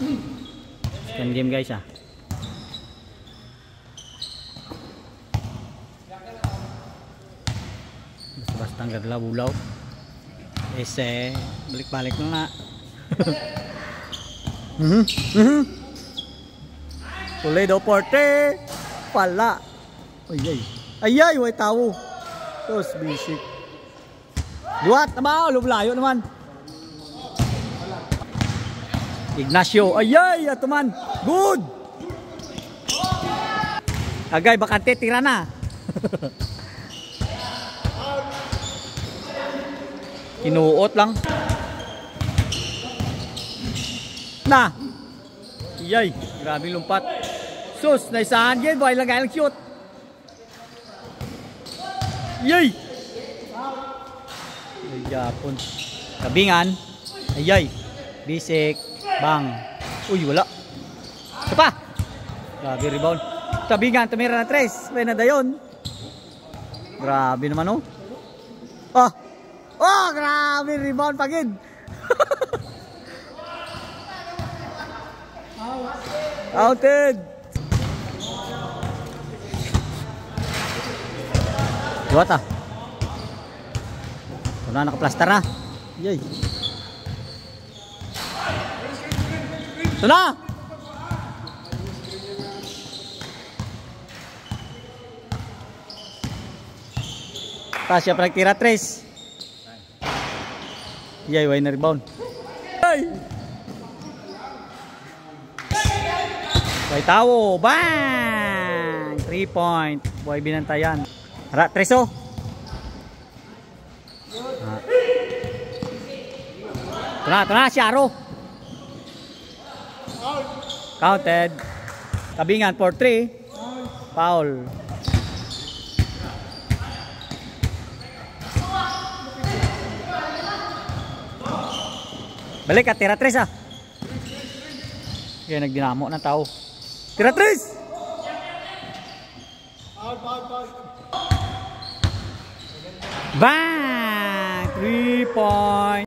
Second game guys ah. Basta ang gadlaw-ulaw. Ese, balik-balik na. Toledo Porte. Pala. Ayay, way tawo. Tos bisik. Duat na ba? Lublayo naman. Ignacio. Ayay, ato man. Good. Agay, bakante, tira na. Kinuot lang. Na. Iyay, grabe lumpat. Sus, naisahan yan. Buhay lang gaya lang cute. Iyay. Ay, Japon. Kabingan. Ayay. Bisik. Bang. Uy, wala. Ito pa. Grabe rebound. Kabingan, tumira na 3. May na dayon. Grabe naman oh. Ah. Oh, grabe rebound pagid. Outed. Duwat ah. Ito na, nakaplaster na. Yay. Ito na. Tasya pa nagtira 3. Yay, way na rebound. Ay! Way tawo. Bang! 3 point. Boy binantayan. Hara, 3 oh. Ito na, Siaro. Counted. Kabingan for 3. Foul. Balik ka, tira 3 ah. Kaya nagdinamo ng tao. Tira 3! Bang! 3 point.